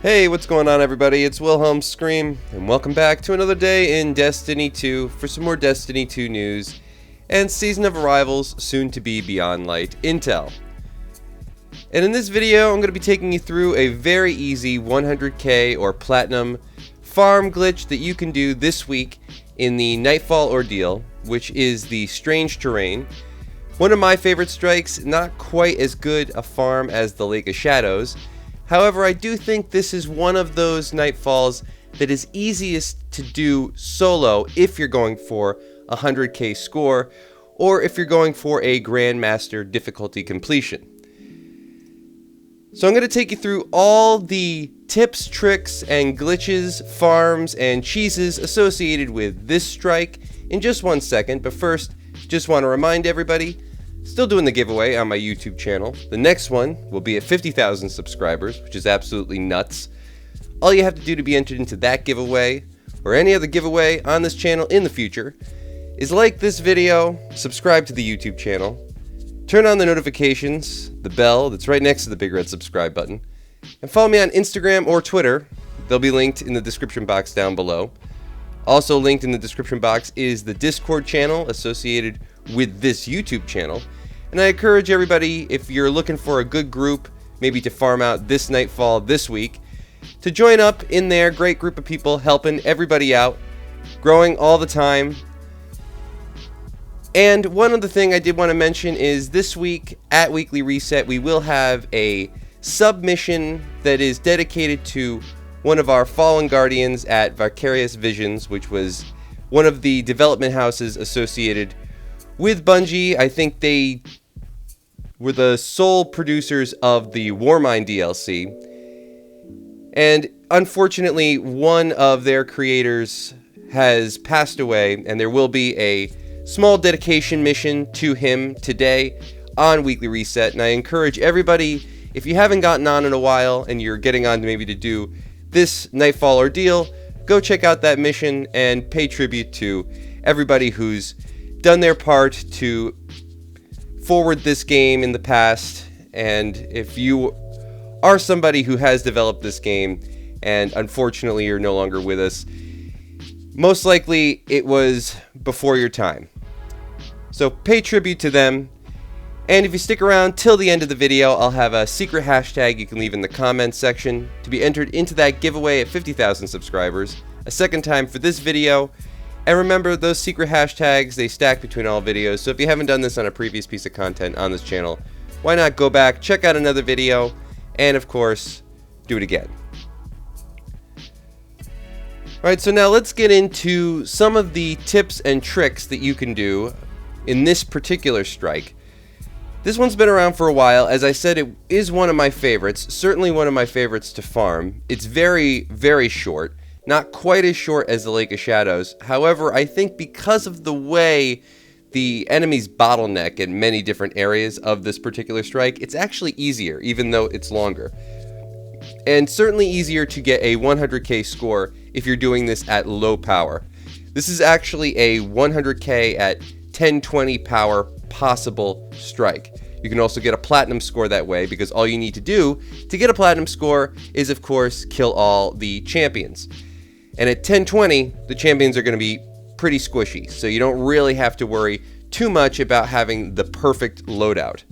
Hey, what's going on everybody? It's Wilhelm Scream, and welcome back to another day in Destiny 2 for some more Destiny 2 news and Season of Arrivals soon to be Beyond Light intel. And in this video, I'm going to be taking you through a very easy 100k or Platinum farm glitch that you can do this week in the Nightfall Ordeal, which is the Strange Terrain. One of my favorite strikes, not quite as good a farm as the Lake of Shadows. However, I do think this is one of those Nightfalls that is easiest to do solo if you're going for a 100k score, or if you're going for a Grandmaster difficulty completion. So I'm going to take you through all the tips, tricks, and glitches, farms, and cheeses associated with this strike in just 1 second, but first, just want to remind everybody, still doing the giveaway on my YouTube channel. The next one will be at 50,000 subscribers, which is absolutely nuts. All you have to do to be entered into that giveaway, or any other giveaway on this channel in the future, is like this video, subscribe to the YouTube channel, turn on the notifications, the bell that's right next to the big red subscribe button, and follow me on Instagram or Twitter. They'll be linked in the description box down below. Also linked in the description box is the Discord channel associated with this YouTube channel. And I encourage everybody, if you're looking for a good group, maybe to farm out this Nightfall this week, to join up in there. Great group of people helping everybody out, growing all the time. And one other thing I did want to mention is this week at Weekly Reset, we will have a submission that is dedicated to one of our fallen guardians at Vicarious Visions, which was one of the development houses associated with Bungie. I think they were the sole producers of the Warmind DLC. And unfortunately, one of their creators has passed away, and there will be a small dedication mission to him today on Weekly Reset. And I encourage everybody, if you haven't gotten on in a while and you're getting on maybe to do this Nightfall Ordeal, go check out that mission and pay tribute to everybody who's done their part to forward this game in the past. And if you are somebody who has developed this game and unfortunately you're no longer with us, most likely it was before your time. So pay tribute to them. And if you stick around till the end of the video, I'll have a secret hashtag you can leave in the comments section to be entered into that giveaway at 50,000 subscribers, a second time for this video. And remember, those secret hashtags, they stack between all videos, so if you haven't done this on a previous piece of content on this channel, why not go back, check out another video, and of course, do it again. Alright, so now let's get into some of the tips and tricks that you can do in this particular strike. This one's been around for a while. As I said, it is one of my favorites, certainly one of my favorites to farm. It's very, very short, not quite as short as the Lake of Shadows. However, I think because of the way the enemies bottleneck in many different areas of this particular strike, it's actually easier, even though it's longer. And certainly easier to get a 100k score if you're doing this at low power. This is actually a 100k at 1020 power possible strike. You can also get a platinum score that way, because all you need to do to get a platinum score is, of course, kill all the champions. And at 1020, the champions are going to be pretty squishy, so you don't really have to worry too much about having the perfect loadout.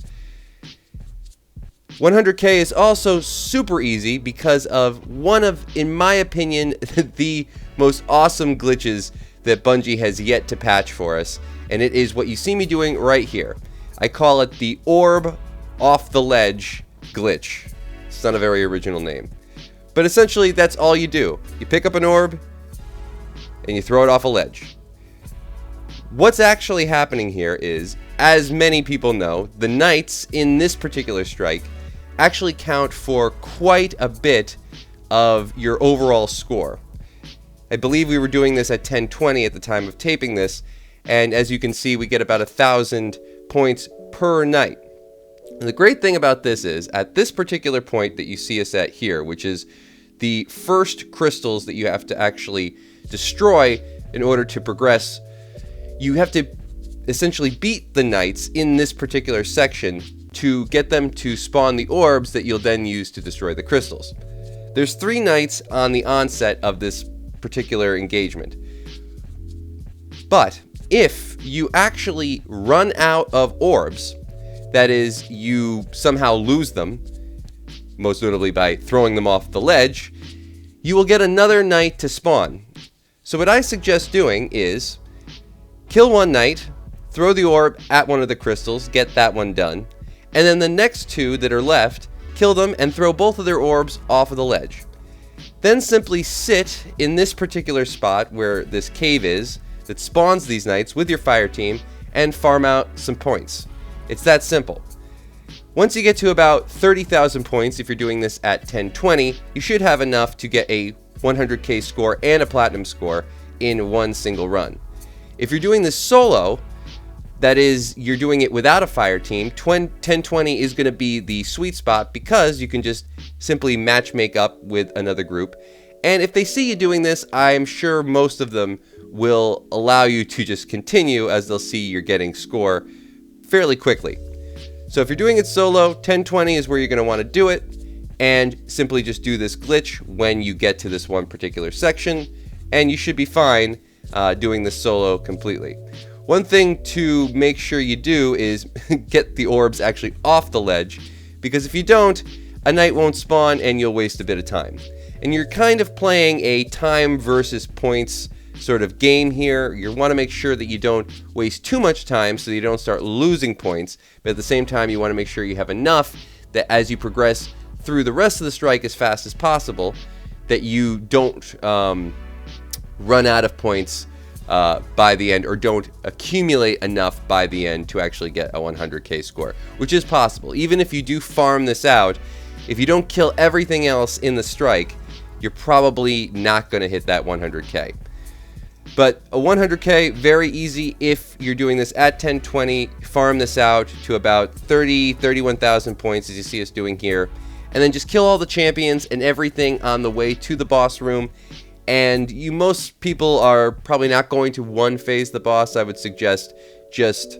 100k is also super easy because of one of, in my opinion, the most awesome glitches that Bungie has yet to patch for us, and it is what you see me doing right here. I call it the Orb off the ledge glitch. It's not a very original name, but essentially that's all you do. You pick up an orb and you throw it off a ledge. What's actually happening here is, as many people know, the knights in this particular strike actually count for quite a bit of your overall score. I believe we were doing this at 1020 at the time of taping this, and as you can see, we get about 1,000 points per knight. And the great thing about this is, at this particular point that you see us at here, which is the first crystals that you have to actually destroy in order to progress, you have to essentially beat the knights in this particular section to get them to spawn the orbs that you'll then use to destroy the crystals. There's 3 knights on the onset of this particular engagement. But if you actually run out of orbs, that is, you somehow lose them, most notably by throwing them off the ledge, you will get another knight to spawn. So what I suggest doing is kill one knight, throw the orb at one of the crystals, get that one done, and then the next 2 that are left, kill them and throw both of their orbs off of the ledge. Then simply sit in this particular spot where this cave is that spawns these knights with your fire team and farm out some points. It's that simple. Once you get to about 30,000 points, if you're doing this at 1020, you should have enough to get a 100k score and a platinum score in one single run. If you're doing this solo, that is, you're doing it without a fire team, 1020 is going to be the sweet spot because you can just simply match make up with another group. And if they see you doing this, I'm sure most of them will allow you to just continue, as they'll see you're getting score fairly quickly. So if you're doing it solo, 1020 is where you're going to want to do it, and simply just do this glitch when you get to this one particular section, and you should be fine doing this solo completely. One thing to make sure you do is get the orbs actually off the ledge, because if you don't, a knight won't spawn and you'll waste a bit of time. And you're kind of playing a time versus points sort of game here. You want to make sure that you don't waste too much time so that you don't start losing points, but at the same time you want to make sure you have enough that as you progress through the rest of the strike as fast as possible, that you don't run out of points by the end, or don't accumulate enough by the end to actually get a 100k score, which is possible. Even if you do farm this out, if you don't kill everything else in the strike, you're probably not going to hit that 100k. But a 100k, very easy if you're doing this at 1020. Farm this out to about 31,000 points, as you see us doing here, and then just kill all the champions and everything on the way to the boss room. And most people are probably not going to one phase the boss. I would suggest just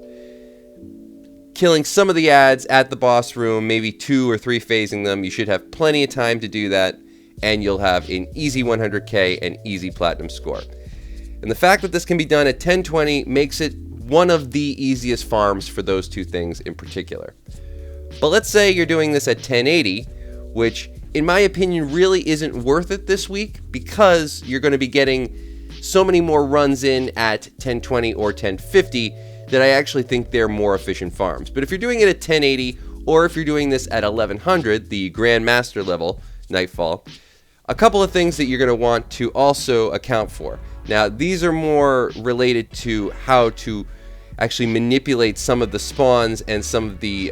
killing some of the ads at the boss room, maybe 2 or 3 phasing them. You should have plenty of time to do that, and you'll have an easy 100k and easy platinum score. And the fact that this can be done at 1020 makes it one of the easiest farms for those 2 things in particular. But let's say you're doing this at 1080, which in my opinion really isn't worth it this week, because you're going to be getting so many more runs in at 1020 or 1050 that I actually think they're more efficient farms. But if you're doing it at 1080, or if you're doing this at 1100, the Grandmaster level, Nightfall, a couple of things that you're going to want to also account for. Now, these are more related to how to actually manipulate some of the spawns and some of the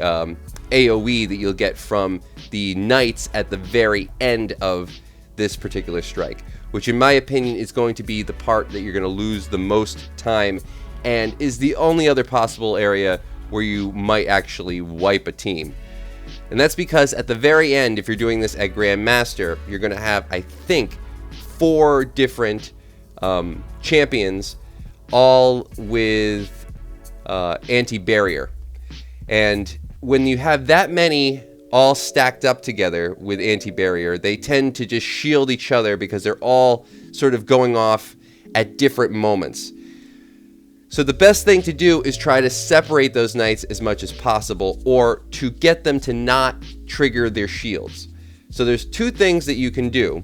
AoE that you'll get from the knights at the very end of this particular strike, which in my opinion is going to be the part that you're going to lose the most time, and is the only other possible area where you might actually wipe a team. And that's because at the very end, if you're doing this at Grandmaster, you're going to have, I think, 4 different champions, all with anti-barrier. And when you have that many all stacked up together with anti-barrier, they tend to just shield each other because they're all sort of going off at different moments. So the best thing to do is try to separate those knights as much as possible, or to get them to not trigger their shields. So there's 2 things that you can do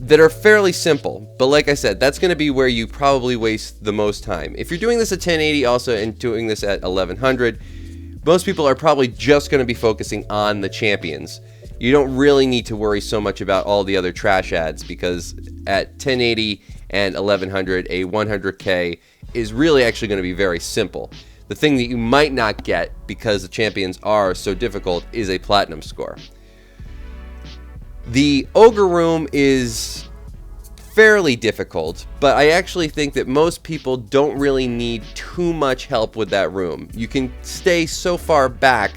that are fairly simple, but like I said, that's going to be where you probably waste the most time. If you're doing this at 1080 also and doing this at 1100, most people are probably just going to be focusing on the champions. You don't really need to worry so much about all the other trash ads, because at 1080 and 1100, a 100k is really actually going to be very simple. The thing that you might not get, because the champions are so difficult, is a platinum score. The Ogre room is fairly difficult, but I actually think that most people don't really need too much help with that room. You can stay so far back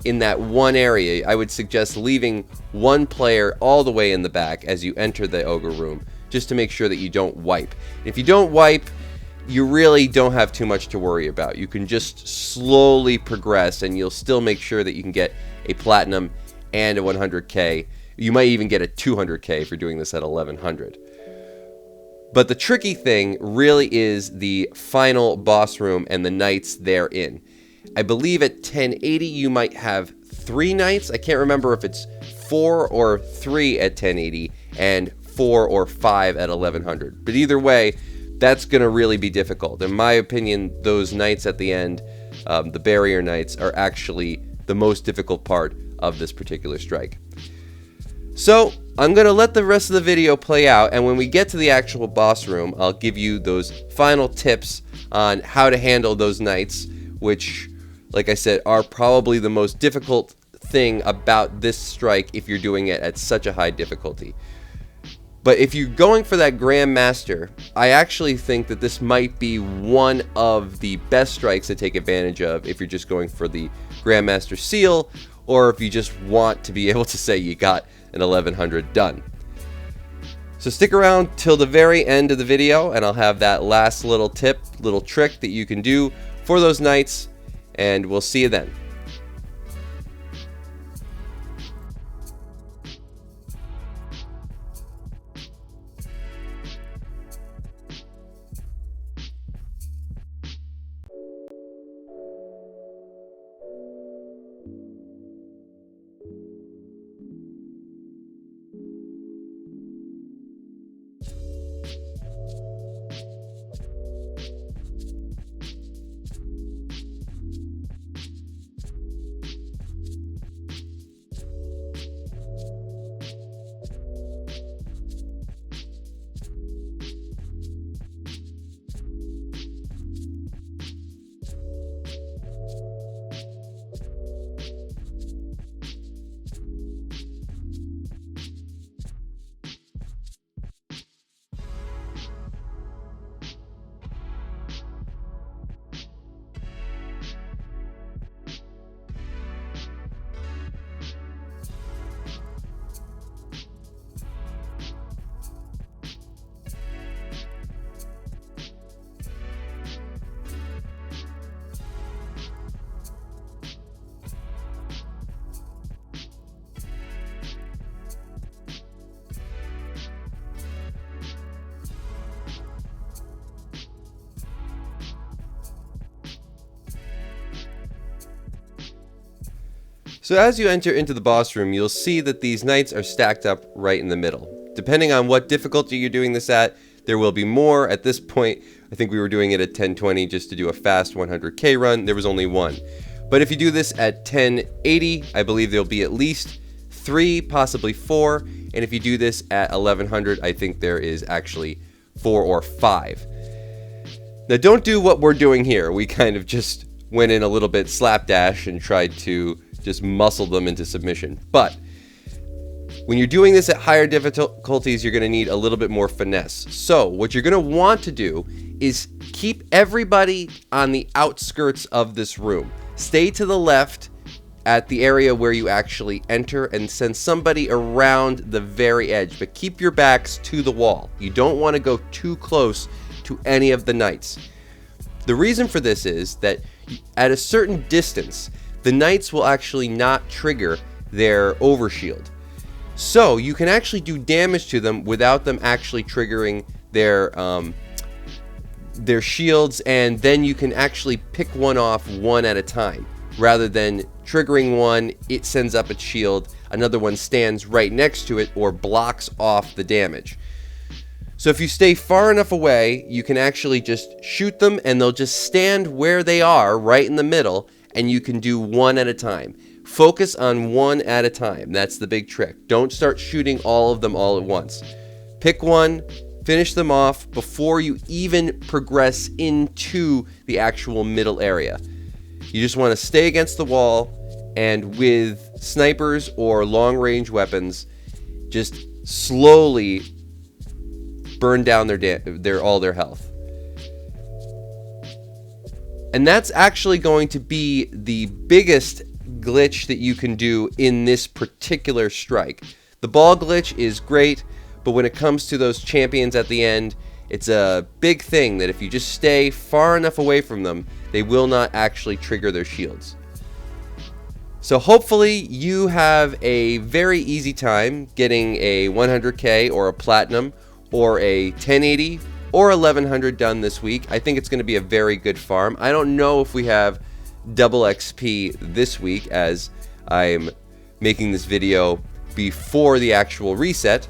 in that one area. I would suggest leaving one player all the way in the back as you enter the Ogre room, just to make sure that you don't wipe. If you don't wipe, you really don't have too much to worry about. You can just slowly progress, and you'll still make sure that you can get a platinum and a 100k. You might even get a 200k if you're doing this at 1100. But the tricky thing really is the final boss room and the knights therein. I believe at 1080 you might have 3 knights. I can't remember if it's 4 or 3 at 1080 and 4 or 5 at 1100. But either way, that's going to really be difficult. In my opinion, those knights at the end, the barrier knights, are actually the most difficult part of this particular strike. So I'm going to let the rest of the video play out, and when we get to the actual boss room, I'll give you those final tips on how to handle those knights, which, like I said, are probably the most difficult thing about this strike if you're doing it at such a high difficulty. But if you're going for that Grandmaster, I actually think that this might be one of the best strikes to take advantage of if you're just going for the Grandmaster seal, or if you just want to be able to say you got an 1100 done. So stick around till the very end of the video, and I'll have that last little tip, little trick that you can do for those knights, and we'll see you then. So as you enter into the boss room, you'll see that these knights are stacked up right in the middle. Depending on what difficulty you're doing this at, there will be more. At this point, I think we were doing it at 1020 just to do a fast 100k run. There was only 1. But if you do this at 1080, I believe there'll be at least 3, possibly 4. And if you do this at 1100, I think there is actually 4 or 5. Now don't do what we're doing here. We kind of just went in a little bit slapdash and tried to just muscle them into submission. But when you're doing this at higher difficulties, you're going to need a little bit more finesse. So what you're going to want to do is keep everybody on the outskirts of this room. Stay to the left at the area where you actually enter and send somebody around the very edge, but keep your backs to the wall. You don't want to go too close to any of the knights. The reason for this is that at a certain distance, the knights will actually not trigger their overshield. So you can actually do damage to them without them actually triggering their shields, and then you can actually pick one off one at a time. Rather than triggering one, it sends up its shield, another one stands right next to it or blocks off the damage. So if you stay far enough away, you can actually just shoot them and they'll just stand where they are right in the middle, and you can do one at a time. Focus on one at a time. That's the big trick. Don't start shooting all of them all at once. Pick one, finish them off before you even progress into the actual middle area. You just want to stay against the wall, and with snipers or long-range weapons, just slowly burn down all their health. And that's actually going to be the biggest glitch that you can do in this particular strike. The ball glitch is great, but when it comes to those champions at the end, it's a big thing that if you just stay far enough away from them, they will not actually trigger their shields. So hopefully you have a very easy time getting a 100k or a platinum or a 1080 or 1100 done this week. I think it's going to be a very good farm. I don't know if we have double XP this week, as I'm making this video before the actual reset.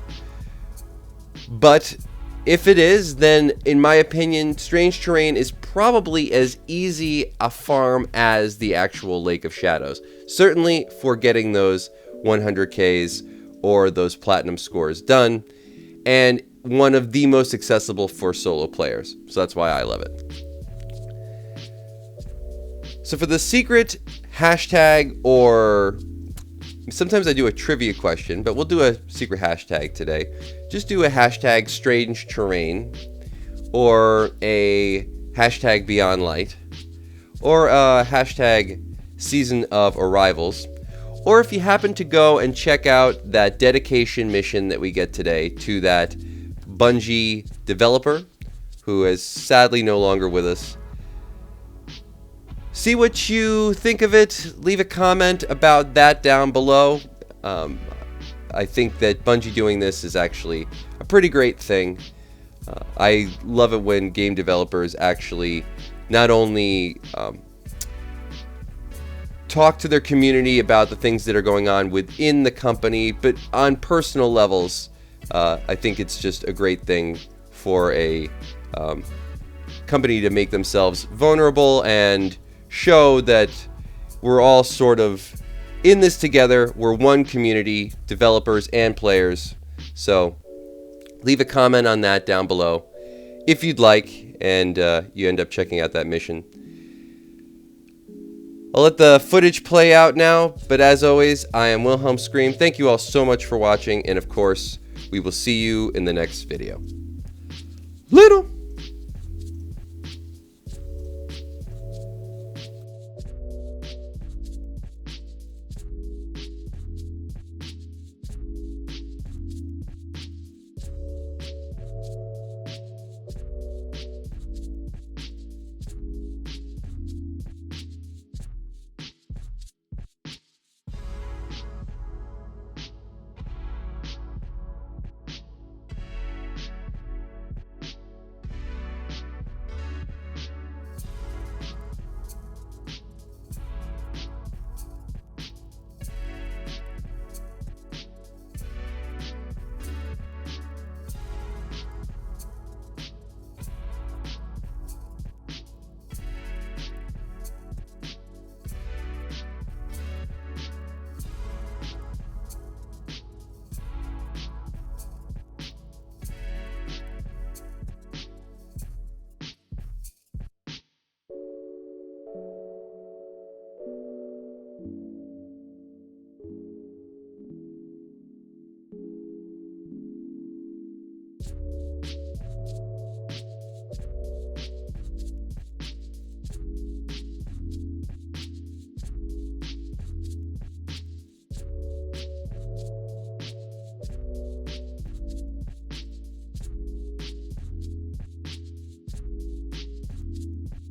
But if it is, then in my opinion, Strange Terrain is probably as easy a farm as the actual Lake of Shadows. Certainly for getting those 100Ks or those platinum scores done, and one of the most accessible for solo players. So that's why I love it. So for the secret hashtag, or sometimes I do a trivia question, but we'll do a secret hashtag today. Just do a hashtag Strange Terrain, or a hashtag Beyond Light, or a hashtag Season of Arrivals. Or if you happen to go and check out that dedication mission that we get today to that Bungie developer, who is sadly no longer with us, see what you think of it. Leave a comment about that down below. I think that Bungie doing this is actually a pretty great thing. I love it when game developers actually not only talk to their community about the things that are going on within the company, but on personal levels. I think it's just a great thing for a company to make themselves vulnerable and show that we're all sort of in this together. We're one community, developers and players. So leave a comment on that down below if you'd like, and you end up checking out that mission. I'll let the footage play out now, but as always, I am Wilhelm Scream. Thank you all so much for watching, and of course, we will see you in the next video. Little